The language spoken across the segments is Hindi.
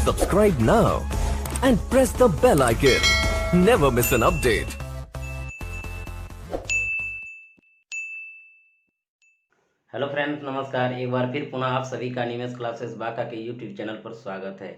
Subscribe now and press the bell icon. Never miss an update. Hello friends, नमस्कार। एक बार फिर पुनः आप सभी का निवेश क्लासेस बाका के यूट्यूब चैनल पर स्वागत है।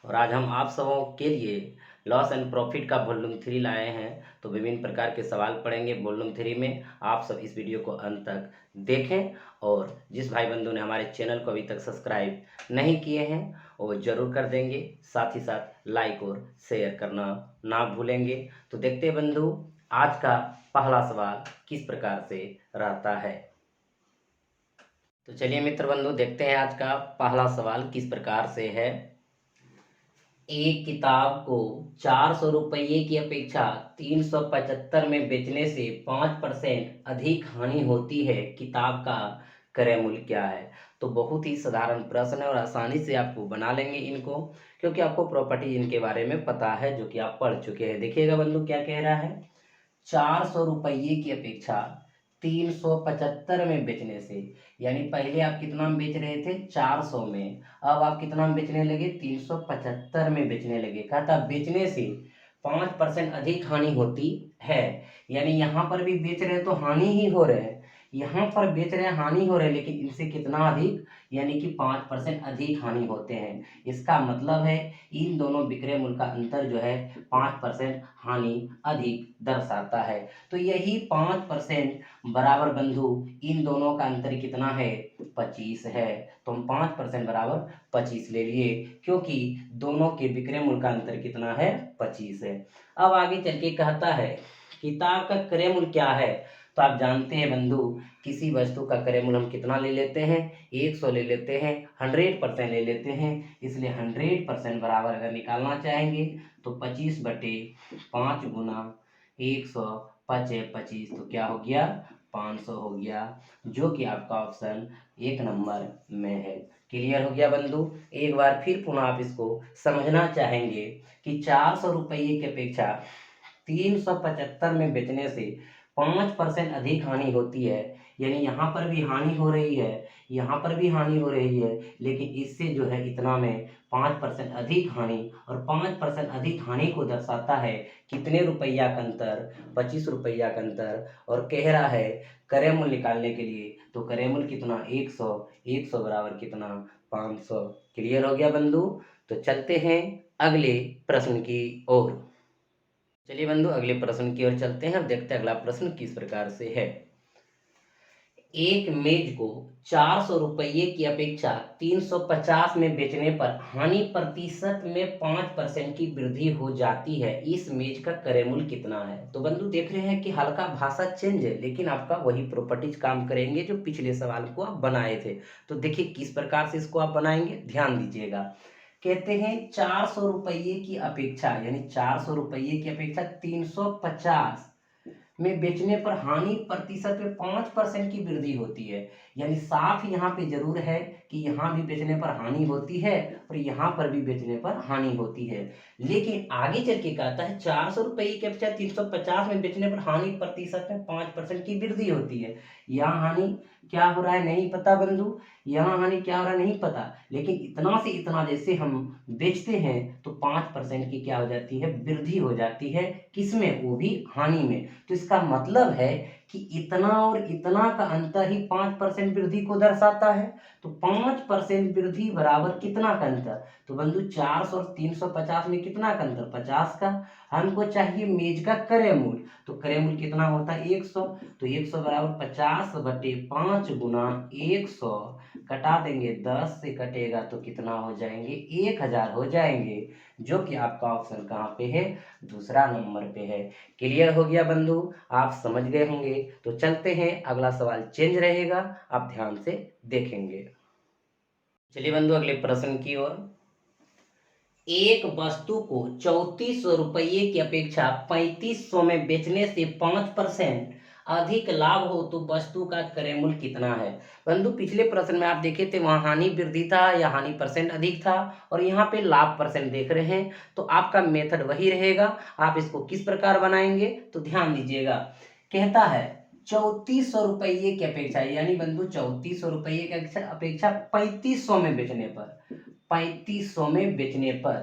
और आज हम आप सबों के लिए लॉस एंड प्रॉफिट का वॉल्यूम 3 लाए हैं। तो विभिन्न प्रकार के सवाल पढ़ेंगे वॉल्यूम 3 में। आप सब इस वीडियो को अंत तक देखें और जिस भाई बंधु ने हमारे चैनल को अभी तक सब्सक्राइब नहीं किए हैं वो ज़रूर कर देंगे। साथ ही साथ लाइक और शेयर करना ना भूलेंगे। तो देखते हैं बंधु, आज का पहला सवाल किस प्रकार से रहता है। तो चलिए मित्र बंधु, देखते हैं आज का पहला सवाल किस प्रकार से है। एक किताब को 400 रुपये की अपेक्षा 375 में बेचने से 5% अधिक हानि होती है। किताब का क्रय मूल्य क्या है। तो बहुत ही साधारण प्रश्न है और आसानी से आपको बना लेंगे इनको, क्योंकि आपको प्रॉपर्टी इनके बारे में पता है जो कि आप पढ़ चुके हैं। देखिएगा बंधु क्या कह रहा है, 400 रुपये की अपेक्षा 375 में बेचने से, यानी पहले आप कितना में बेच रहे थे 400 में, अब आप कितना में बेचने लगे 375 में बेचने लगे। कहता बेचने से 5% अधिक हानि होती है। यानी यहाँ पर भी बेच रहे तो हानि ही हो रहे हैं, यहाँ पर बेच रहे हैं हानि हो रहे हैं, लेकिन इनसे कितना अधिक, यानी कि 5% अधिक हानि होते हैं। इसका मतलब है इन दोनों विक्रय मूल्य का अंतर जो है 5% हानि अधिक दर्शाता है। तो यही 5% बराबर बंधु इन दोनों का अंतर कितना है 25 है। तो हम 5% बराबर 25 ले लिए, क्योंकि दोनों के विक्रय मूल्य का अंतर कितना है 25 है। अब आगे चल के कहता है किताब का क्रय मूल्य क्या है। तो आप जानते हैं बंधु, किसी वस्तु का क्रय मूल्य हम कितना ले लेते हैं 100 ले लेते हैं, 100% ले लेते हैं। इसलिए 100% बराबर अगर निकालना चाहेंगे तो 25/5 गुना 100 25, तो क्या हो गया 500 हो गया, जो कि आपका ऑप्शन 1 नंबर में है। क्लियर हो गया बंधु। एक बार फिर पुनः आप इसको समझना चाहेंगे कि 400 रुपये की अपेक्षा 375 में बेचने से 5% अधिक हानि होती है। यानी यहाँ पर भी हानि हो रही है, यहाँ पर भी हानि हो रही है, लेकिन इससे जो है इतना में 5% अधिक हानि, और 5% अधिक हानि को दर्शाता है कितने रुपया का अंतर 25 रुपया का अंतर। और कह रहा है क्रय मूल्य निकालने के लिए, तो क्रय मूल्य कितना 100, 100 बराबर कितना 500। क्लियर हो गया बंधु। तो चलते हैं अगले प्रश्न की ओर। चलिए बंधु अगले प्रश्न की ओर चलते हैं और देखते हैं अगला प्रश्न किस प्रकार से है। एक मेज को 400 रुपये की अपेक्षा 350 में बेचने पर हानि प्रतिशत में 5% की वृद्धि हो जाती है। इस मेज का क्रय मूल्य कितना है। तो बंधु देख रहे हैं कि हल्का भाषा चेंज है, लेकिन आपका वही प्रॉपर्टीज काम करेंगे जो पिछले सवाल को आप बनाए थे। तो देखिए किस प्रकार से इसको आप बनाएंगे, ध्यान दीजिएगा। कहते हैं 400 रुपये की अपेक्षा, यानी 400 रुपये की अपेक्षा 350 में बेचने पर हानि प्रतिशत में 5% की वृद्धि होती है। यानी साफ यहाँ पे जरूर है कि यहाँ भी बेचने पर हानि होती है और यहाँ पर भी बेचने पर हानि होती है। लेकिन आगे चल के कहता है 400 रुपये की अपेक्षा 350 में बेचने पर हानि प्रतिशत में 5% की वृद्धि होती है। यहाँ हानि क्या हो रहा है नहीं पता बंधु, यहाँ हानि क्या हो रहा है नहीं पता, लेकिन इतना से इतना जैसे हम बेचते हैं तो 5% की क्या हो जाती है वृद्धि हो जाती है। किसमें, वो भी हानि में। तो इसका मतलब है कि इतना और इतना का अंतर ही 5% वृद्धि को दर्शाता है। तो 5% वृद्धि बराबर कितना का अंतर। तो बंधु 400 और 350 में कितना का अंतर 50 का। हमको चाहिए मेज का क्रय मूल्य, तो क्रय मूल्य कितना होता है 100। तो 100 बराबर 50/5 गुना 100, कटा देंगे 10 से कटेगा तो कितना हो जाएंगे 1000 हो जाएंगे, जो कि आपका ऑप्शन कहाँ पे है दूसरा नंबर पे है। क्लियर हो गया बंधु, आप समझ गए होंगे। तो चलते हैं अगला सवाल चेंज रहेगा, आप ध्यान से देखेंगे। चलिए बंधु अगले प्रश्न की ओर। एक वस्तु को 3400 रुपये की अपेक्षा 3500 में बेचने से 5% अधिक लाभ हो तो वस्तु का क्रय मूल्य कितना है। बंधु पिछले प्रश्न में आप देखे थे वहां हानि वृद्धि था या हानि परसेंट अधिक था, और यहाँ पे लाभ परसेंट देख रहे हैं। तो आपका मेथड वही रहेगा। आप इसको किस प्रकार बनाएंगे तो ध्यान दीजिएगा। कहता है 3400 रुपये की अपेक्षा, यानी बंधु 3400 रुपये की अपेक्षा 3500 में बेचने पर 3500 में बेचने पर।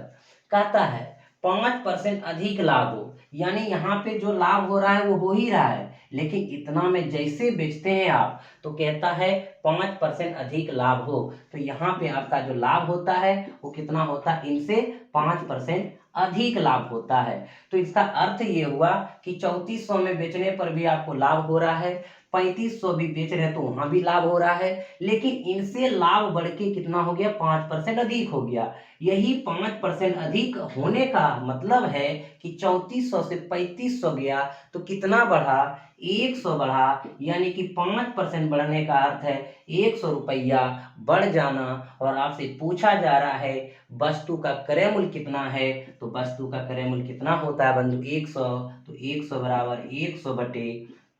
कहता है 5% अधिक लाभ हो, यानी यहाँ पे जो लाभ हो रहा है वो हो ही रहा है, लेकिन इतना में जैसे बेचते हैं आप तो कहता है 5% अधिक लाभ हो। तो यहाँ पे आपका जो लाभ होता है वो कितना होता है, इनसे 5% अधिक लाभ होता है। तो इसका अर्थ ये हुआ कि 3400 में बेचने पर भी आपको लाभ हो रहा है, 3500 भी बेच रहे हैं तो वहां भी लाभ हो रहा है, लेकिन इनसे लाभ बढ़ के कितना हो गया, 5% अधिक हो गया। यही 5% अधिक होने का मतलब है कि 3400 से 3500 गया तो कितना बढ़ा, 100 बढ़ा, यानी कि 5% बढ़ने का अर्थ है 100 रुपया बढ़ जाना। और आपसे पूछा जा रहा है वस्तु का क्रय मूल्य कितना है, तो वस्तु का क्रय मूल्य कितना होता है बंधु, 100। तो 100 बराबर 100 बटे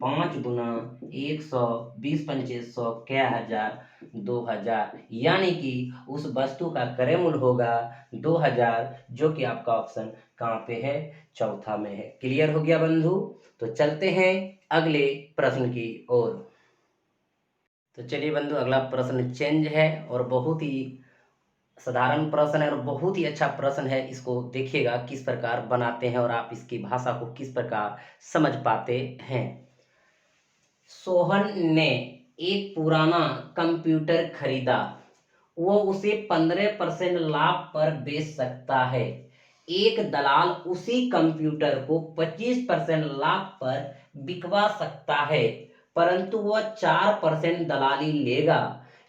5 गुना 100, 20 पंचे 100, क्या हजार, 2000, यानी कि उस वस्तु का क्रय मूल्य होगा 2000, जो कि आपका ऑप्शन कहाँ पे है, चौथा में है। क्लियर हो गया बंधु। तो चलते हैं अगले प्रश्न की ओर। तो चलिए बंधु, अगला प्रश्न चेंज है और बहुत ही साधारण प्रश्न है और बहुत ही अच्छा प्रश्न है। इसको देखिएगा किस प्रकार बनाते हैं और आप इसकी भाषा को किस प्रकार समझ पाते हैं। सोहन ने एक पुराना कंप्यूटर खरीदा, वो उसे 15% लाभ पर बेच सकता है। एक दलाल उसी कंप्यूटर को 25% लाभ पर बिकवा सकता है, परंतु वह 4% दलाली लेगा।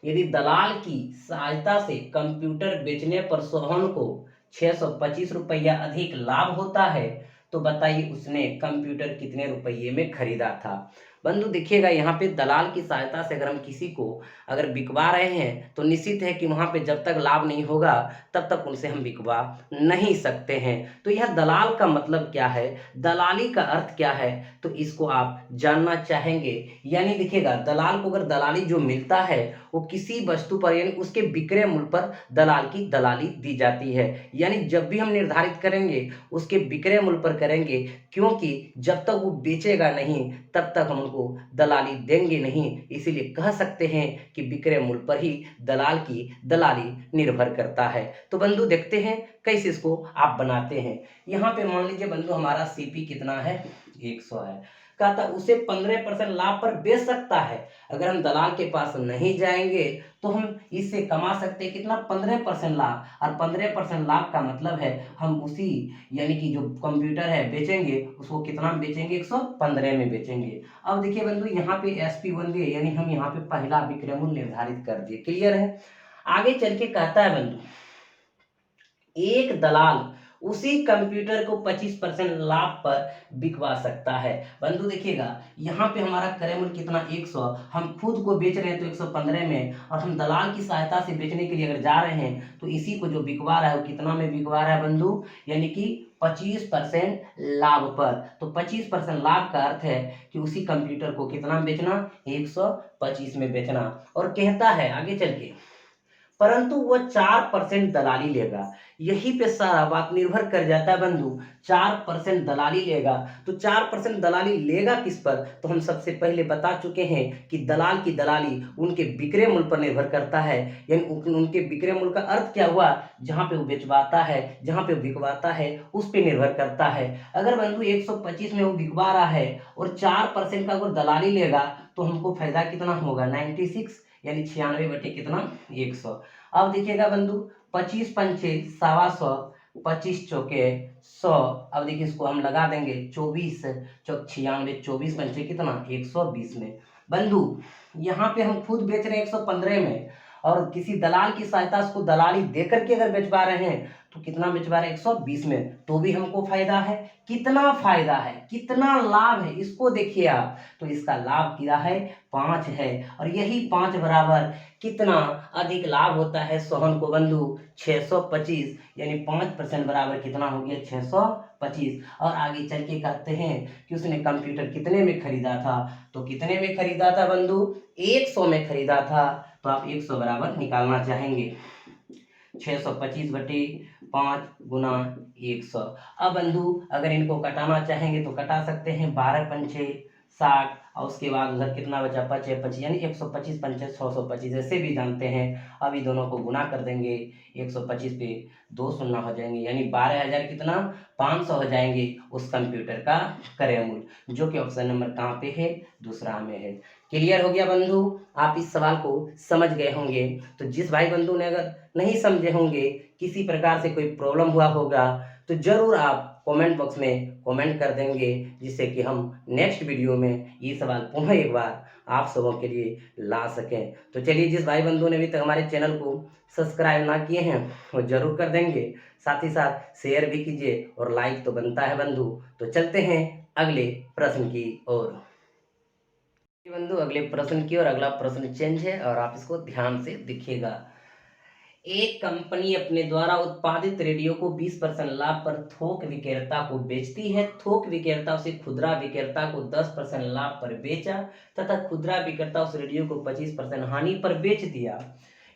यदि दलाल की सहायता से कंप्यूटर बेचने पर सोहन को 625 रुपया अधिक लाभ होता है, तो बताइए उसने कंप्यूटर कितने रुपये में खरीदा था। बंधु देखिएगा, यहाँ पे दलाल की सहायता से अगर हम किसी को अगर बिकवा रहे हैं तो निश्चित है कि वहाँ पे जब तक लाभ नहीं होगा तब तक उनसे हम बिकवा नहीं सकते हैं। तो यह दलाल का मतलब क्या है, दलाली का अर्थ क्या है, तो इसको आप जानना चाहेंगे। यानी देखिएगा, दलाल को अगर दलाली जो मिलता है वो किसी वस्तु पर यानी उसके विक्रय मूल्य पर दलाल की दलाली दी जाती है। यानी जब भी हम निर्धारित करेंगे उसके विक्रय मूल्य पर करेंगे, क्योंकि जब तक वो बेचेगा नहीं तब तक हम उनको दलाली देंगे नहीं। इसीलिए कह सकते हैं कि विक्रय मूल्य पर ही दलाल की दलाली निर्भर करता है। तो बंधु देखते हैं कैसे इसको आप बनाते हैं। यहाँ पे मान लीजिए बंधु हमारा सीपी कितना है, 100 है। कहता उसे 15% लाभ पर बेच सकता है। अगर हम दलाल के पास नहीं जाएंगे तो हम इससे कमा सकते हैं कितना, 15% लाभ। और 15% लाभ का मतलब है हम उसी यानी कि जो कंप्यूटर है बेचेंगे उसको कितना में बेचेंगे, 115 में बेचेंगे। अब देखिए बंधु यहाँ पे SP1 दिए, यानी हम यहाँ पे पहला विक्रय मूल्य निर्धारित कर दिए। क्लियर है। आगे चल के कहता है बंधु एक दलाल उसी कंप्यूटर को 25% लाभ पर बिकवा सकता है। बंधु देखिएगा, यहाँ पे हमारा क्रय मूल्य कितना, 100, हम खुद को बेच रहे हैं तो 115 में, और हम दलाल की सहायता से बेचने के लिए अगर जा रहे हैं तो इसी को जो बिकवा रहा है वो कितना में बिकवा रहा है बंधु, यानी कि 25% लाभ पर। तो 25% लाभ का अर्थ है कि उसी कंप्यूटर को कितना में बेचना, 125 में बेचना। और कहता है आगे चल के, परंतु वह 4% दलाली लेगा। यही पे सारा बात निर्भर कर जाता है बंधु, 4% दलाली लेगा। तो 4% दलाली लेगा किस पर, तो हम सबसे पहले बता चुके हैं कि दलाल की दलाली उनके विक्रय मूल्य पर निर्भर करता है। यानी उनके विक्रय मूल्य का अर्थ क्या हुआ, जहां पे वो बेचवाता है, जहां पे वो बिकवाता है उस पे निर्भर करता है। अगर बंधु 125 में वो बिकवा रहा है और 4% का अगर दलाली लेगा तो हमको फायदा कितना होगा, 96, यानी 96 बटे कितना, 100। अब देखिएगा बंधु 25 पंचे 125, 25 चौके 100। अब देखिए इसको हम लगा देंगे 24 चौक 96, 24 पंचे कितना, 120 में। बंधु यहाँ पे हम खुद बेच रहे हैं 115 में, और किसी दलाल की सहायता से उसको दलाली दे करके अगर बेचवा रहे हैं तो कितना बेचवा रहे हैं, 120 में, तो भी हमको फायदा है। कितना फायदा है, कितना लाभ है, इसको देखिए आप। तो इसका लाभ क्या है, 5 है। और यही 5 बराबर कितना अधिक लाभ होता है सोहन को बंधु, 625, यानी 5% बराबर कितना हो गया, 625। और आगे चल के कहते हैं कि उसने कंप्यूटर कितने में खरीदा था, तो कितने में खरीदा था बंधु, 100 में खरीदा था। तो आप 100 बराबर निकालना चाहेंगे, 625 बटे 5 गुना 100। अब बंधु अगर इनको कटाना चाहेंगे तो कटा सकते हैं, 12 पंचे 60 और उसके बाद उधर कितना बचा 25 25 यानी 125 पंचे 625 ऐसे भी जानते हैं। अब इन दोनों को गुना कर देंगे 125 पे 2 शून्य हो जाएंगे यानी 12,000 कितना 500 हो जाएंगे उस कंप्यूटर का क्रय मूल्य, जो कि ऑप्शन नंबर कहाँ पे है, दूसरा में है। क्लियर हो गया बंधु, आप इस सवाल को समझ गए होंगे। तो जिस भाई बंधु ने अगर नहीं समझे होंगे, किसी प्रकार से कोई प्रॉब्लम हुआ होगा, तो जरूर आप कमेंट बॉक्स में कमेंट कर देंगे, जिससे कि हम नेक्स्ट वीडियो में ये सवाल पुनः एक बार आप सबों के लिए ला सकें। तो चलिए, जिस भाई बंधु ने अभी तक हमारे चैनल को सब्सक्राइब ना किए हैं वो जरूर कर देंगे, साथ ही साथ शेयर भी कीजिए और लाइक तो बनता है बंधु। तो चलते हैं अगले प्रश्न की ओर। बंधु अगले प्रश्न की और अगला प्रश्न चेंज है और आप इसको ध्यान से देखिएगा। एक कंपनी अपने द्वारा उत्पादित रेडियो को 20% लाभ पर थोक विक्रेता को बेचती है। थोक विक्रेता उसे खुदरा विक्रेता को 10% लाभ पर बेचा तथा खुदरा विक्रेता उस रेडियो को 25% हानि पर बेच दिया।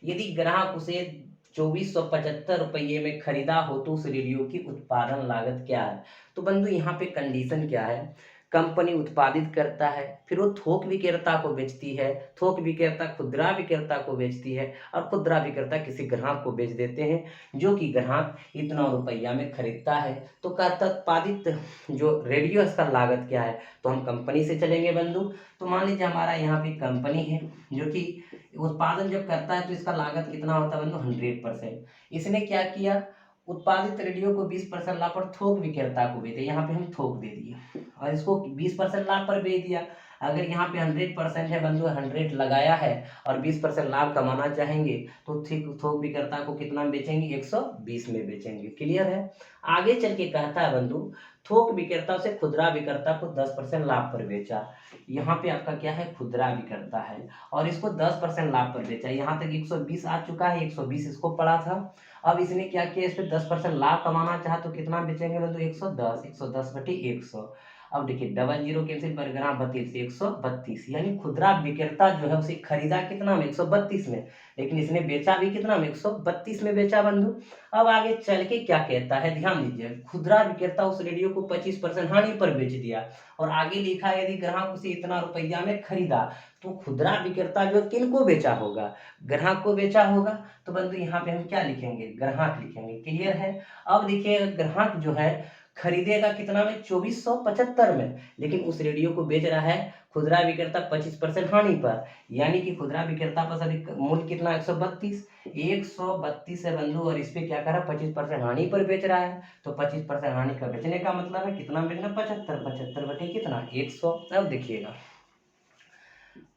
यदि ग्राहक उसे 2475 रुपये में खरीदा हो तो उस रेडियो की उत्पादन लागत क्या है। तो बंधु यहाँ पे कंडीशन क्या है, कंपनी उत्पादित करता है, फिर वो थोक विक्रेता को बेचती है, थोक विक्रेता खुदरा विक्रेता को बेचती है और खुदरा विक्रेता किसी ग्राहक को बेच देते हैं, जो कि ग्राहक इतना रुपया में खरीदता है। तो कहता उत्पादित जो रेडियो इसका लागत क्या है, तो हम कंपनी से चलेंगे बंधु। तो मान लीजिए हमारा यहाँ पे कंपनी है जो कि उत्पादन जब करता है तो इसका लागत कितना होता है बंधु 100%। इसने क्या किया, उत्पादित रेडियो को 20% लाभ पर थोक विक्रेता को बेचे, यहाँ पे हम थोक दे दिए और इसको 20% लाभ पर बेच दिया। अगर यहाँ पे 100% है बंधु, 100 लगाया है और 20% लाभ कमाना चाहेंगे तो थोक विक्रेता को कितना में बेचेंगे, 120 में बेचेंगे। क्लियर है। आगे चल के कहता है बंधु, थोक विक्रेता से खुदरा विक्रेता को 10% लाभ पर बेचा। यहाँ पे आपका क्या है, खुदरा विक्रेता है और इसको 10% लाभ पर बेचा। यहाँ तक 120 आ चुका है, 120 इसको पड़ा था। अब इसने क्या किया, इस पे 10% लाभ कमाना चाहा तो कितना बेचेंगे बंधु, 110, 110 बटे 100। अब देखिए डबल जीरो कैंसिल, बरगना 32 से 132, यानी खुदरा विक्रेता जो है उसे खरीदा कितना में, 132 में, लेकिन इसने बेचा भी कितना में, 132 में बेचा बंधु। अब आगे चल के क्या कहता है, ध्यान दीजिए, खुदरा विक्रेता उस रेडियो को 25% हानि पर बेच दिया और आगे लिखा यदि ग्राहक उसे इतना रुपया में खरीदा तो खुदरा विक्रेता जो किनको बेचा होगा, ग्राहक को बेचा होगा। तो बंधु यहाँ पे हम क्या लिखेंगे, ग्राहक लिखेंगे। क्लियर है। अब देखिए ग्राहक जो है खरीदेगा कितना में, 2475 में, लेकिन उस रेडियो को बेच रहा है खुदरा विक्रेता 25% हानि पर, यानी कि खुदरा विक्रेता पास अभी मूल्य कितना 132 है बंधु और इस पे क्या करा 25% हानि पर बेच रहा है। तो 25% हानि का बेचने का मतलब है कितना बेचना, 75, 75 बटे कितना 100। अब देखिएगा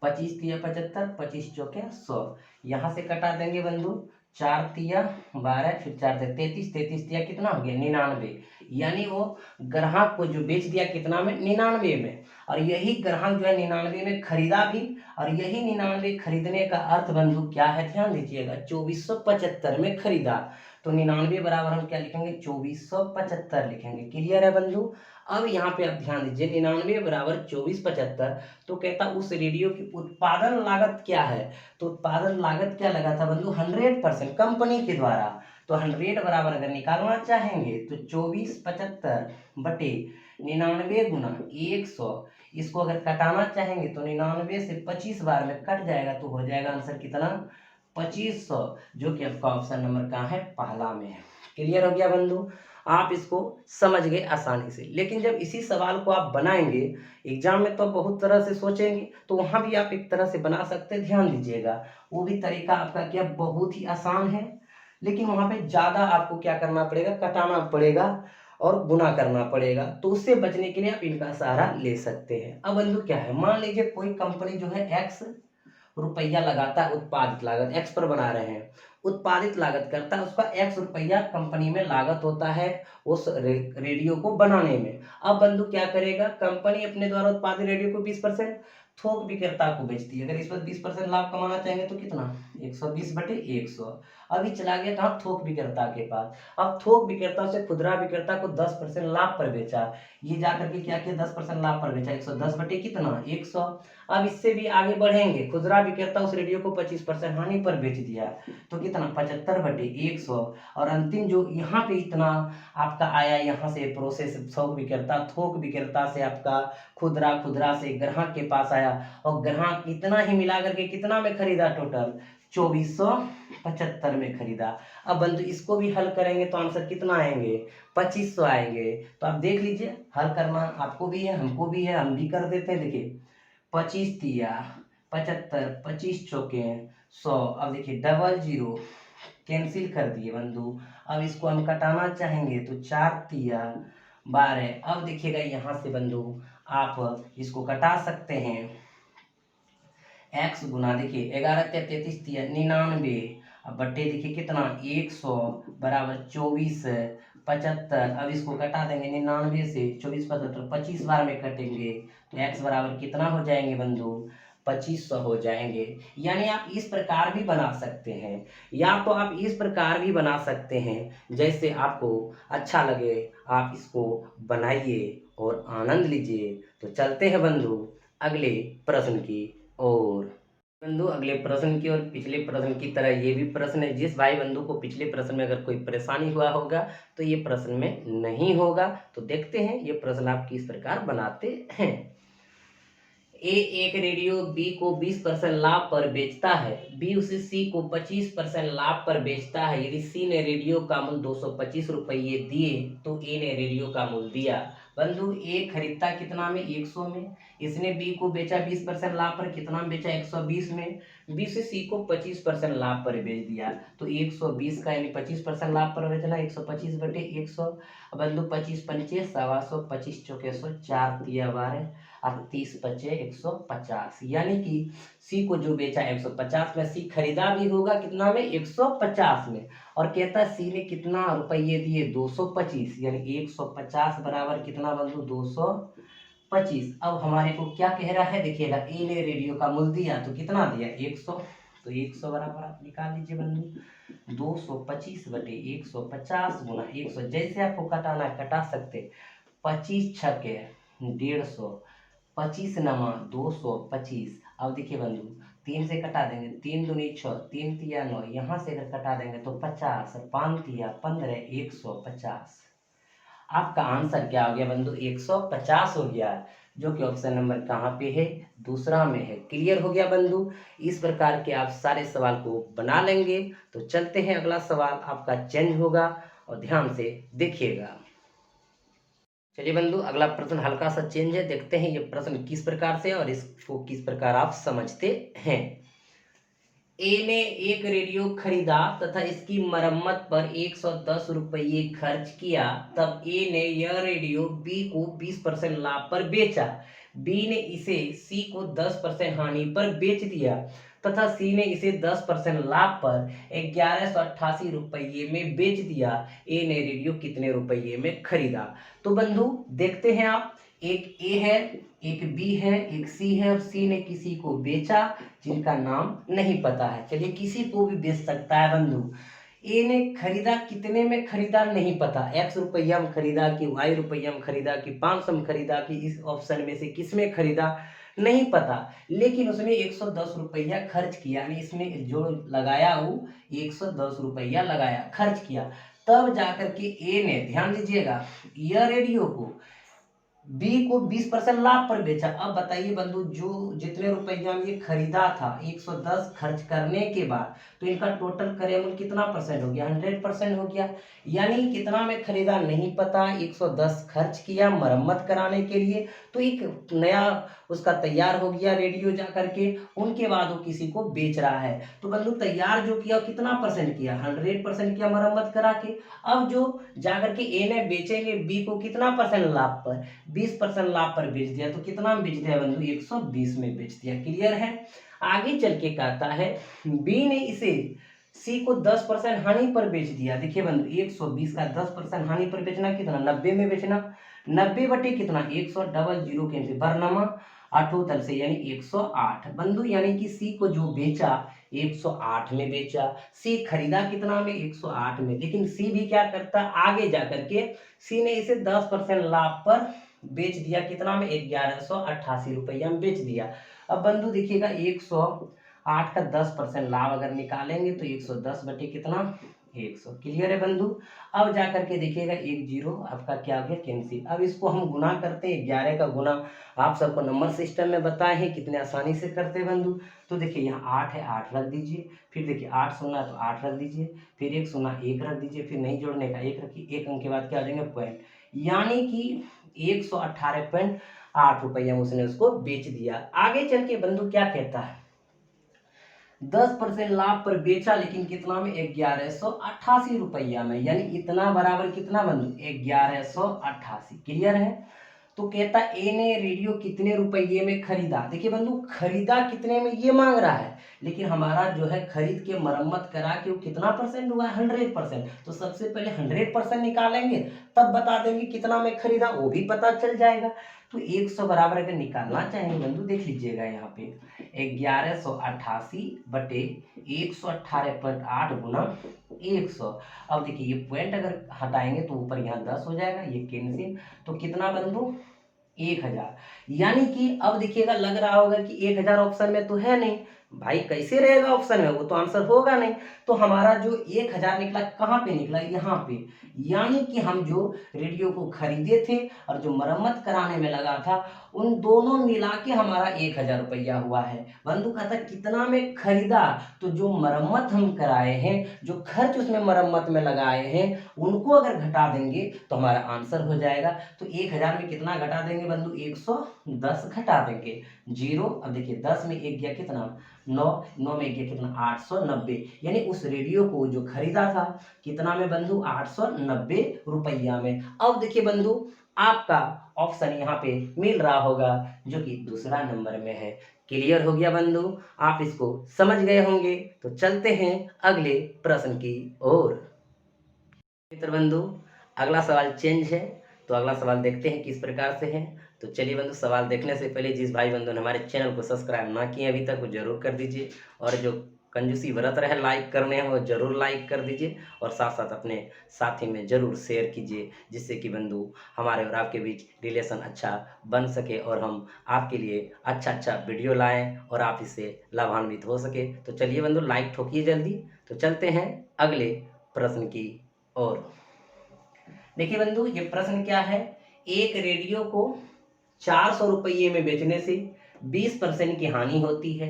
25 तिया 75, 25 चौके 100, यहाँ से कटा देंगे बंधु, 4 तिया 12, फिर 4 से 33, 33 तिया कितना हो गया 99, यानी वो ग्राहक को जो बेच दिया कितना में, 99 में, और यही ग्राहक जो है 99 में खरीदा भी, और यही 99 खरीदने का अर्थ बंधु क्या है, ध्यान दीजिएगा 2475 में खरीदा, तो 99 बराबर हम क्या लिखेंगे, 2475 लिखेंगे। क्लियर है बंधु। अब यहाँ पे आप ध्यान दीजिए 99 बराबर 2475, तो कहता उस रेडियो की उत्पादन लागत क्या है, तो उत्पादन लागत क्या लगा था बंधु 100% कंपनी के द्वारा। तो 100 बराबर अगर निकालना चाहेंगे तो 2475 बटे 99 गुना 100, इसको अगर कटाना चाहेंगे तो 99 से 25 बार में कट जाएगा तो हो जाएगा आंसर कितना 2500, जो कि आपका ऑप्शन नंबर कहाँ है, पहला में है। क्लियर हो गया बंधु, आप इसको समझ गए आसानी से। लेकिन जब इसी सवाल को आप बनाएंगे एग्जाम में तो बहुत तरह से सोचेंगे, तो वहाँ भी आप एक तरह से बना सकते हैं। ध्यान दीजिएगा वो भी तरीका आपका क्या बहुत ही आसान है, लेकिन वहाँ पे ज़्यादा आपको क्या करना पड़ेगा, कटाना पड़ेगा और गुना करना पड़ेगा। तो उससे बचने के लिए आप इनका सहारा ले सकते हैं। अब बंधु क्या है, मान लीजिए कोई कंपनी जो है एक्स रुपया लगाता है, उत्पादित लागत एक्स पर बना रहे हैं, उत्पादित लागत करता है, उसका एक्स रुपया कंपनी में लागत होता है उस रेडियो को बनाने में। अब बंधु क्या करेगा, कंपनी अपने द्वारा उत्पादित रेडियो को 20% थोक विक्रेता को बेचती है। अगर इस पर 20% लाभ कमाना चाहेंगे तो कितना 120 बटे 100। अभी चला गया कहाँ, थोक विक्रेता के पास। अब थोक विक्रेता से खुदरा विक्रेता को 10% लाभ पर बेचा, ये जाकर के क्या किया, 10% लाभ पर बेचा, 110 बटे कितना, 100। अब इससे भी आगे बढ़ेंगे, खुदरा विक्रेता उस रेडियो को 25% हानि पर बेच दिया, तो कितना, 75 बटे 100। और अंतिम जो यहाँ पे इतना आपका आया, यहाँ से प्रोसेस थोक विक्रेता, थोक विक्रेता से आपका खुदरा, खुदरा से ग्राहक के पास आया, और ग्राहक इतना ही मिला करके कितना में खरीदा, टोटल 2475 में खरीदा। अब बंधु इसको भी हल करेंगे तो आंसर कितना आएंगे, 2500 आएंगे। तो आप देख लीजिए, हल करना आपको भी है, हमको भी है, हम भी कर देते हैं। देखिए 25 तिया 75, 25 चौके 100। अब देखिए डबल जीरो कैंसिल कर दिए बंधु। अब इसको हम कटाना चाहेंगे तो 4 तिया 12। अब देखिएगा यहाँ से बंधु आप इसको कटा सकते हैं, x गुना, देखिए 11 तिया 33 तिया 99, अब बट्टे देखिए कितना, 100 बराबर 24 75। अब इसको कटा देंगे 99 से, 24 75 25 बार में कटेंगे, तो x बराबर कितना हो जाएंगे बंधु, 2500 हो जाएंगे। यानी आप इस प्रकार भी बना सकते हैं, या तो आप इस प्रकार भी बना सकते हैं, जैसे आपको अच्छा लगे आप इसको बनाइए और आनंद लीजिए। तो चलते हैं बंधु अगले प्रश्न की ओर। बंधु अगले प्रश्न की ओर, पिछले प्रश्न की तरह ये भी प्रश्न है। जिस भाई बंधु को पिछले प्रश्न में अगर कोई परेशानी हुआ होगा तो ये प्रश्न में नहीं होगा। तो देखते हैं ये प्रश्न आप किस प्रकार बनाते हैं। ए एक रेडियो बी को 20% लाभ पर बेचता है, बी उसे सी को 25% लाभ पर बेचता है। यदि सी ने रेडियो का मूल्य 225 रुपये दिए तो ए ने रेडियो का मूल्य दिया। बंधु ए खरीदता कितना में, 100 में। इसने बी को बेचा 20% लाभ पर, कितना में बेचा, 120 में। बी से सी को 25% लाभ पर बेच दिया, तो 120 का यानी 25% लाभ पर बेचना, 125 बटे 100। बंधु 25 पंचे 125, 25 चौके 100, 4 तिया 12 और 30 बचे 150। यानी कि सी को जो बेचा 150 में, सी खरीदा भी होगा कितना में, 150 में। और कहता है सी ने कितना रुपये दिए, 225, यानी 150 बराबर कितना बंधु, 225। अब हमारे को क्या कह रहा है, देखिएगा ए ने रेडियो का मूल्य दिया तो कितना दिया, 100, तो 100 बराबर आप निकाल लीजिए बंधु, 225 बटे 150 गुना 100। जैसे आपको कटाना कटा सकते, 25 छके 150, 25 नमा 225। अब देखिए बंधु 3 से कटा देंगे, 3 दूनी 6, 3 तिया 9, यहाँ से अगर कटा देंगे तो 50, 5 तिया 15, 150। आपका आंसर क्या हो गया बंधु, 150 हो गया, जो कि ऑप्शन नंबर कहाँ पे है, दूसरा में है। क्लियर हो गया बंधु। इस प्रकार के आप सारे सवाल को बना लेंगे। तो चलते हैं, अगला सवाल आपका चेंज होगा और ध्यान से देखिएगा। चलिए बंधु अगला प्रश्न हल्का सा चेंज है, देखते हैं ये प्रश्न किस प्रकार से और इसको किस प्रकार आप समझते हैं। ए ने एक रेडियो खरीदा तथा इसकी मरम्मत पर 110 रुपये खर्च किया। तब ए ने यह रेडियो बी को 20% लाभ पर बेचा। बी ने इसे सी को 10% हानि पर बेच दिया तथा सी ने इसे 10% लाभ पर 1188 रुपये में बेच दिया। ए ने रेडियो कितने रुपये में खरीदा। तो बंधु देखते हैं आप, एक ए है, एक बी है, एक सी है, और सी ने किसी को बेचा जिनका नाम नहीं पता है। चलिए किसी को भी बेच सकता है बंधु। ए ने खरीदा कितने में खरीदा नहीं पता, x रुपया में खरीदा कि y रुपया में खरीदा कि 500 में खरीदा कि इस ऑप्शन में से किस में खरीदा नहीं पता, लेकिन उसने 110 रुपया खर्च किया, यानी इसमें जो लगाया वो 110 रुपया लगाया, खर्च किया। तब जाकर के ए ने, ध्यान दीजिएगा, यह रेडियो को बी को 20% लाभ पर बेचा। अब बताइए बंधु, जो जितने रुपया में ये खरीदा था 110 खर्च करने के बाद, तो इनका टोटल क्रय मूल्य कितना परसेंट हो गया, 100% हो गया। यानी कितना में खरीदा नहीं पता, 110 खर्च किया मरम्मत कराने के लिए, तो एक नया उसका तैयार हो गया रेडियो जा करके, उनके बाद वो किसी को बेच रहा है। तो बंधु तैयार जो किया कितना परसेंट किया, 100% किया मरम्मत करा के। अब जो जाकर के ए ने बेचेंगे बी को कितना परसेंट लाभ पर, 20% लाभ पर बेच दिया, तो कितना में बेच दिया बंधु, 120 में बेच दिया। क्लियर है। आगे चल के कहता है बी ने इसे सी को 10% हानि पर बेच दिया। देखिए बंधु 120 का 10% हानि पर बेचना कितना, 90 में बेचना, 90 बटे कितना, 100, डबल जीरो कैंसिल, बरनमा आठों तल से यानी 108 बंधु। यानी कि सी को जो बेचा 108 में बेचा। सी खरीदा कितना में 108 में, लेकिन सी भी क्या करता आगे जा करके सी ने इसे 10% लाभ पर बेच दिया, कितना में 1188 रुपया में बेच दिया। अब बंधु देखिएगा 108 का 10% लाभ अगर निकालेंगे तो 110 बटे कितना 100। क्लियर है बंधु। अब जा करके देखिएगा एक जीरो आपका क्या हो गया कैंसिल। अब इसको हम गुना करते हैं, 11 का गुना आप सबको नंबर सिस्टम में बताए हैं कितने आसानी से करते हैं बंधु। तो देखिए यहाँ 8 है, 8 रख दीजिए, फिर देखिए 8 शून्य तो 8 रख दीजिए, फिर 1 शून्य 1 रख दीजिए, फिर नहीं जोड़ने का 1 रखिए, 1 अंक के बाद क्या आ जाएंगे पॉइंट, यानी कि 118.8 रुपया उसने उसको बेच दिया। आगे चल के बंधु क्या कहता है 10% लाभ पर बेचा, लेकिन कितना में 1188 रुपया में, यानी इतना बराबर कितना बंधु 1188। क्लियर है। तो कहता ए ने रेडियो कितने रुपये में खरीदा। देखिए बंधु खरीदा कितने में ये मांग रहा है, लेकिन हमारा जो है खरीद के मरम्मत करा के वो कितना परसेंट हुआ है 100%। तो सबसे पहले 100% निकालेंगे तब बता देंगे कितना में खरीदा, वो भी पता चल जाएगा। तो 100 बराबर अगर निकालना चाहेंगे बंधु देख लीजिएगा यहाँ पे 1188 बटे 118.8 गुना 100। अब देखिए ये पॉइंट अगर हटाएंगे तो ऊपर यहाँ 10 हो जाएगा, ये कैंसिल, तो कितना बंधु 1000। यानी कि अब देखिएगा लग रहा होगा कि 1000 ऑप्शन में तो है नहीं भाई, कैसे रहेगा ऑप्शन में, वो तो आंसर होगा नहीं। तो हमारा जो 1000 निकला कहाँ पे निकला यहाँ पे, यानी कि हम जो रेडियो को खरीदे थे और जो मरम्मत कराने में लगा था उन दोनों मिला के हमारा 1000 रुपया हुआ है। बंधु कहता कितना में खरीदा, तो जो मरम्मत हम कराए हैं, जो खर्च उसमें मरम्मत में लगाए हैं उनको अगर घटा देंगे तो हमारा आंसर हो जाएगा। तो 1000 में कितना घटा देंगे बंधु 110 घटा देंगे, जीरो। अब देखिए 10 में एक गया कितना 9, 9 में गया कितना 890, यानी उस रेडियो को जो खरीदा था कितना में बंधु 890 रुपया में। अब देखिए बंधु आपका ऑप्शन यहाँ पे मिल रहा होगा जो कि दूसरा नंबर में है। क्लियर हो गया बंधु, आप इसको समझ गए होंगे। तो चलते हैं अगले प्रश्न की ओर। मित्र बंधु अगला सवाल चेंज है, तो अगला सवाल देखते हैं किस प्रकार से है। तो चलिए बंधु सवाल देखने से पहले जिस भाई बंधु ने हमारे चैनल को सब्सक्राइब ना किए अभी तक वो जरूर कर दीजिए, और जो कंजूसी व्रत रहे लाइक करने हैं वो जरूर लाइक कर दीजिए, और साथ साथ अपने साथी में जरूर शेयर कीजिए, जिससे कि बंधु हमारे और आपके बीच रिलेशन अच्छा बन सके और हम आपके लिए अच्छा वीडियो लाएं और आप इससे लाभान्वित हो सके। तो चलिए बंधु लाइक ठोकिए जल्दी। तो चलते हैं अगले प्रश्न की ओर। देखिए बंधु ये प्रश्न क्या है, एक रेडियो को 400 रुपये में बेचने से 20% की हानि होती है,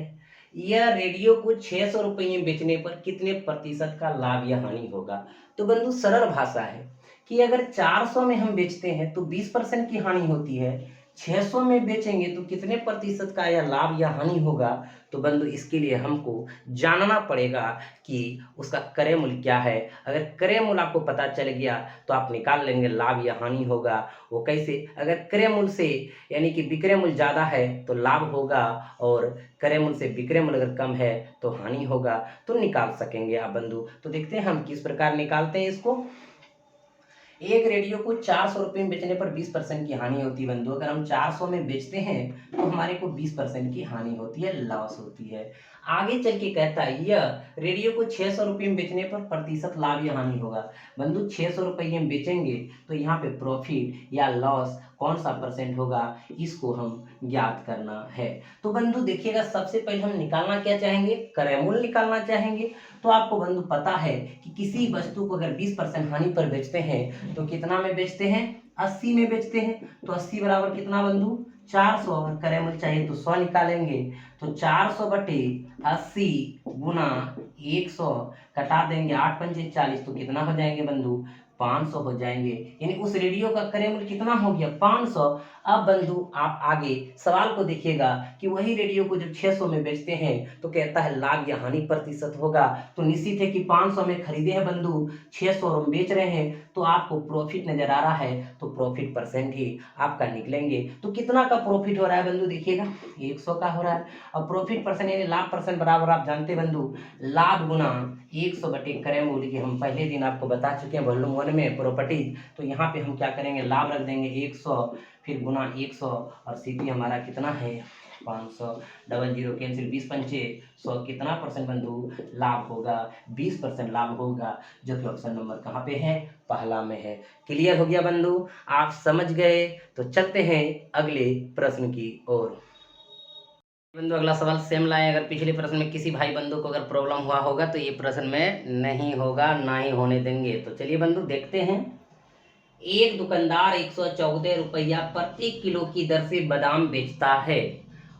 यह रेडियो को 600 रुपये में बेचने पर कितने प्रतिशत का लाभ या हानि होगा। तो बंधु सरल भाषा है कि अगर 400 में हम बेचते हैं तो 20% की हानि होती है, 600 में बेचेंगे तो कितने प्रतिशत का यह लाभ या हानि होगा। तो बंधु इसके लिए हमको जानना पड़ेगा कि उसका क्रय मूल्य क्या है। अगर क्रय मूल्य आपको पता चल गया तो आप निकाल लेंगे लाभ या हानि होगा। वो कैसे, अगर क्रय मूल्य से यानी कि विक्रय मूल्य ज़्यादा है तो लाभ होगा, और क्रय मूल्य से विक्रय मूल्य अगर कम है तो हानि होगा। तो निकाल सकेंगे आप बंधु। तो देखते हैं हम किस प्रकार निकालते हैं इसको। एक रेडियो को 400 रुपये में बेचने पर 20% की हानि होती है बंधु। अगर हम 400 में बेचते हैं तो हमारे को 20% की हानि होती है, लॉस होती है। आगे चल के कहता है यह रेडियो को 600 रुपये में बेचने पर प्रतिशत लाभ या हानि होगा। बंधु 600 रुपये में बेचेंगे तो यहाँ पे प्रॉफिट या लॉस कौन सा परसेंट होगा, इसको हम ज्ञात करना है। तो बंधु देखिएगा सबसे पहले हम निकालना क्या चाहेंगे, क्रय मूल्य निकालना चाहेंगे। तो आपको बंधु पता है कि किसी वस्तु को अगर 20% हानि पर बेचते हैं तो कितना में बेचते हैं 80 में बेचते हैं। तो 80 बराबर कितना बंधु 400, अगर क्रय मूल्य चाहिए तो 100 निकालेंगे। तो 400 बटे 80 गुना 100 कटा देंगे 8 पंचे 40, तो कितना हो जाएंगे बंधु 500 हो जाएंगे। यानी उस रेडियो का क्रय मूल्य कितना हो गया 500। अब बंधु आप आगे सवाल को देखिएगा कि वही रेडियो को जब 600 में बेचते हैं तो कहता है लाभ या हानि प्रतिशत होगा। तो निश्चित है कि 500 में खरीदे हैं बंधु, 600 में बेच रहे हैं, तो आपको प्रॉफिट नजर आ रहा है, तो प्रॉफिट परसेंट ही आपका निकलेंगे। तो कितना का प्रॉफिट हो रहा है बंधु देखिएगा 100 का हो रहा है। और प्रॉफिट परसेंट यानी लाभ परसेंट बराबर आप जानते हैं बंधु लाभ गुना 100 बटे क्रय मूल्य की हम पहले दिन आपको बता चुके हैं वॉल्यूम 1 में प्रॉपर्टीज। तो यहाँ पे हम क्या करेंगे लाभ रख देंगे 100, फिर गुना 100, और सीपी हमारा कितना है 500, डबल जीरो कैंसिल, 20 पंचे 100, कितना परसेंट बंधु लाभ होगा? 20% लाभ होगा, जो कि ऑप्शन नंबर कहाँ पे है? पहला में है। क्लियर हो गया बंधु? आप समझ गए? तो चलते हैं अगले प्रश्न की ओर। बंधु अगला सवाल सेम लाए। अगर पिछले प्रश्न में किसी भाई बंधु को अगर प्रॉब्लम हुआ होगा तो ये प्रश्न में नहीं होगा, ना ही होने देंगे। तो चलिए बंधु देखते हैं। एक दुकानदार 114 रुपया प्रति किलो की दर से बादाम बेचता है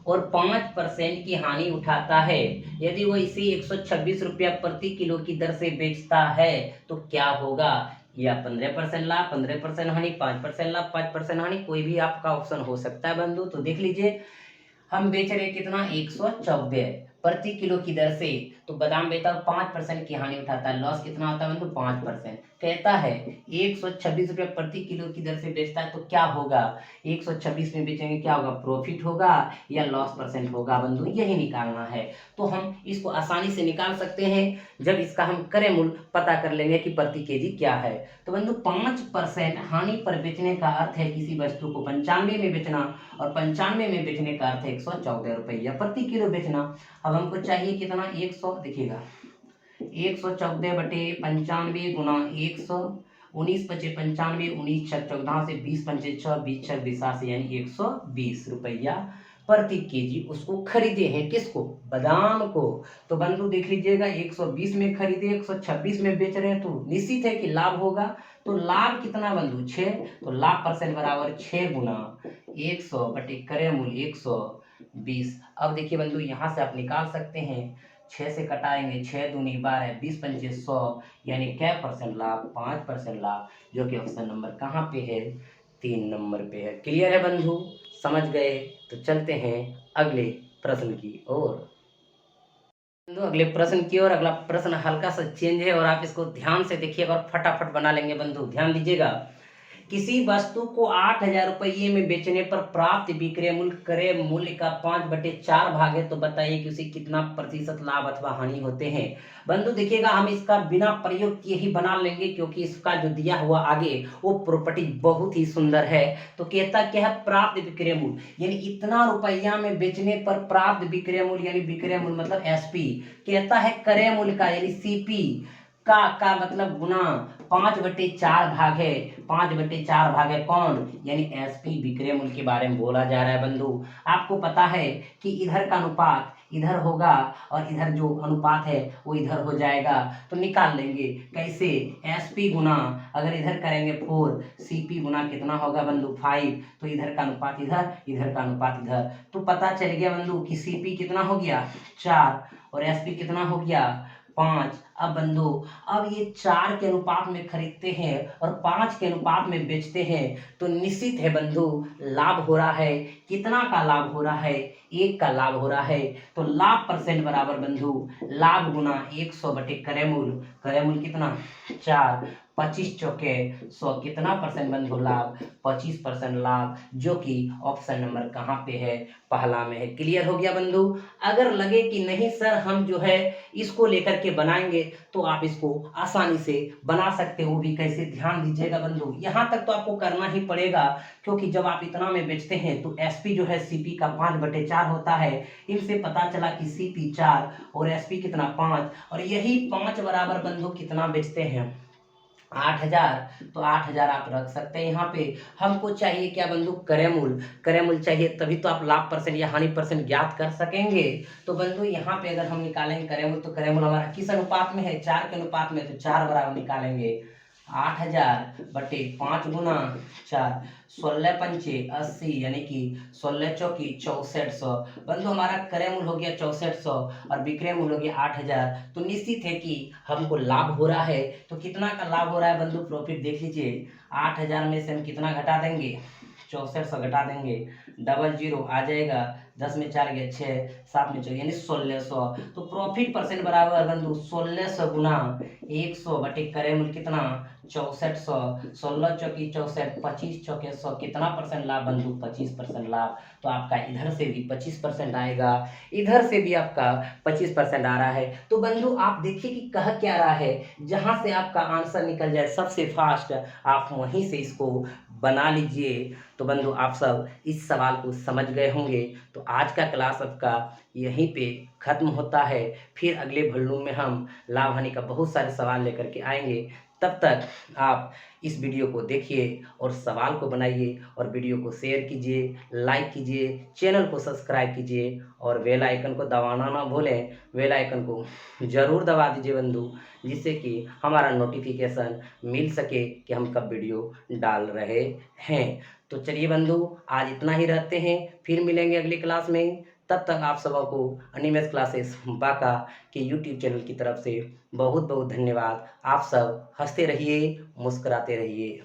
और 5% की हानि उठाता है। यदि वो इसे 126 रुपया प्रति किलो की दर से बेचता है तो क्या होगा? या 15% लाभ, 15% हानि, 5% लाभ, 5% हानि, कोई भी आपका ऑप्शन हो सकता है बंधु। तो देख लीजिए, हम बेच रहे कितना? 114 प्रति किलो की दर से। तो बादाम बेचता है 5% की हानि उठाता है, लॉस कितना होता है बंधु? 5%। कहता है 126 रुपये प्रति किलो की दर से बेचता है तो क्या होगा? 126 में बेचेंगे, क्या होगा? प्रॉफिट होगा या लॉस परसेंट होगा बंधु? यही निकालना है। तो हम इसको आसानी से निकाल सकते हैं जब इसका हम क्रय मूल्य पता कर लेंगे कि प्रति केजी क्या है। तो बंधु 5% हानि पर बेचने का अर्थ है किसी वस्तु को 95 में बेचना, और 95 में बेचने का अर्थ है 114 रुपया प्रति किलो बेचना। अब हमको चाहिए कितना? 100, देखिएगा 114 बटे 95 गुना 100, 19 पचे 95, 19 छक 14 से 20 पंचे 6, 20 छक 20 यानी 120 रुपया प्रति केजी उसको खरीदे हैं। किसको? बादाम को। तो बंधु देख लीजिएगा, 120 में खरीदे, 126 में बेच रहे हैं, तो निश्चित है कि लाभ होगा। तो लाभ कितना बंधु? 6। तो लाभ परसेंट बराबर 6 गुना 100 बटे क्रय मूल्य 120। अब देखिए बंधु, यहाँ से आप निकाल सकते हैं, 6 से कटाएंगे, 6 दूनी 12, 20 पंचे 100, यानी क्या परसेंट लाभ? 5% लाभ, जो कि ऑप्शन नंबर कहाँ पे है? 3 नंबर पे है। क्लियर है बंधु? समझ गए? तो चलते हैं अगले प्रश्न की ओर। बंधु अगले प्रश्न की ओर। अगला प्रश्न हल्का सा चेंज है और आप इसको ध्यान से देखिएगा और फटाफट बना लेंगे बंधु। ध्यान दीजिएगा। किसी वस्तु को 8,000 रुपये में बेचने पर प्राप्त विक्रय मूल्य क्रय मूल्य का 5/4 भाग है, तो बताइए कि उसे कितना प्रतिशत लाभ अथवा हानि होते हैं। बंधु देखिएगा, हम इसका बिना प्रयोग किए ही बना लेंगे क्योंकि इसका जो दिया हुआ आगे वो प्रॉपर्टी बहुत ही सुंदर है। तो कहता क्या है? प्राप्त विक्रय मूल्य, यानी इतना रुपया में बेचने पर प्राप्त विक्रय मूल्य, यानी विक्रय मूल्य मतलब एसपी। कहता है क्रय मूल्य का यानी सीपी का मतलब गुना 5/4 भाग है। 5/4 भाग है कौन? यानी एसपी विक्रय मूल्य के बारे में बोला जा रहा है बंधु। आपको पता है कि इधर का अनुपात इधर होगा और इधर जो अनुपात है वो इधर हो जाएगा। तो निकाल लेंगे कैसे? एसपी गुना, अगर इधर करेंगे 4, सीपी गुना कितना होगा बंधु? 5। तो इधर का अनुपात इधर, इधर का अनुपात इधर। तो पता चल गया बंधु कि सीपी कितना हो गया? 4, और एसपी कितना हो गया? 5। अब बंधु, अब ये 4 के अनुपात में खरीदते हैं और 5 के अनुपात में बेचते हैं, तो निश्चित है बंधु लाभ हो रहा है। कितना का लाभ हो रहा है? 1 का लाभ हो रहा है। तो लाभ परसेंट बराबर बंधु लाभ गुना 100 बटे क्रय मूल्य। क्रय मूल्य कितना? 4, 25 चौके 100, कितना परसेंट बंधु लाभ? 25% लाभ, जो कि ऑप्शन नंबर कहाँ पे है? पहला में है। क्लियर हो गया बंधु? अगर लगे कि नहीं सर हम जो है इसको लेकर के बनाएंगे, तो आप इसको आसानी से बना सकते हो। भी कैसे? ध्यान दीजिएगा बंधु, यहाँ तक तो आपको करना ही पड़ेगा क्योंकि जब आप इतना में बेचते हैं तो एसपी जो है सीपी का 5/4 होता है। इनसे पता चला कि सीपी 4 और एसपी कितना? 5, और यही 5 बराबर बंधु कितना बेचते हैं? 8,000। तो 8,000 आप रख सकते हैं यहाँ पे। हमको चाहिए क्या बंधु? क्रय मूल्य। क्रय मूल्य चाहिए तभी तो आप लाभ परसेंट या हानि परसेंट ज्ञात कर सकेंगे। तो बंधु यहाँ पे अगर हम निकालेंगे क्रय मूल्य, तो क्रय मूल्य हमारा किस अनुपात में है? 4 के अनुपात में। तो 4 बराबर निकालेंगे 8,000 बटे 5 गुना 4, 16 पंचे 80, यानी कि 16 चौकी 6400। बंधु हमारा क्रय मूल्य हो गया 6400 और विक्रय मूल्य हो गया 8,000। तो निश्चित है कि हमको लाभ हो रहा है। तो कितना का लाभ हो रहा है बंधु? प्रॉफिट देख लीजिए, 8,000 में से हम कितना घटा देंगे? 6400 घटा देंगे, डबल जीरो आ जाएगा, 10 में 4 गया 6, 7 में 4 यानी 1600। तो प्रॉफिट परसेंट बराबर बंधु 1600 गुना 100 बटे क्रय मूल्य कितना? 6400, 16 चौकी 64, 25 चौके 100, कितना परसेंट लाभ बंधु? 25% लाभ। तो आपका इधर से भी 25% आएगा, इधर से भी आपका 25% आ रहा है। तो बंधु आप देखिए कि कह क्या रहा है, जहां से आपका आंसर निकल जाए सबसे फास्ट, आप वहीं से इसको बना लीजिए। तो बंधु आप सब इस सवाल को समझ गए होंगे। तो आज का क्लास आपका यहीं पे ख़त्म होता है। फिर अगले वॉल्यूम में हम लाभ हानि का बहुत सारे सवाल लेकर के आएंगे। तब तक आप इस वीडियो को देखिए और सवाल को बनाइए और वीडियो को शेयर कीजिए, लाइक कीजिए, चैनल को सब्सक्राइब कीजिए और बेल आइकन को दबाना ना भूलें। बेल आइकन को ज़रूर दबा दीजिए बंधु, जिससे कि हमारा नोटिफिकेशन मिल सके कि हम कब वीडियो डाल रहे हैं। तो चलिए बंधु, आज इतना ही रहते हैं, फिर मिलेंगे अगली क्लास में। तब तक आप सबों को अनिमेष क्लासेस बाका के यूट्यूब चैनल की तरफ से बहुत बहुत धन्यवाद। आप सब हंसते रहिए, मुस्कुराते रहिए।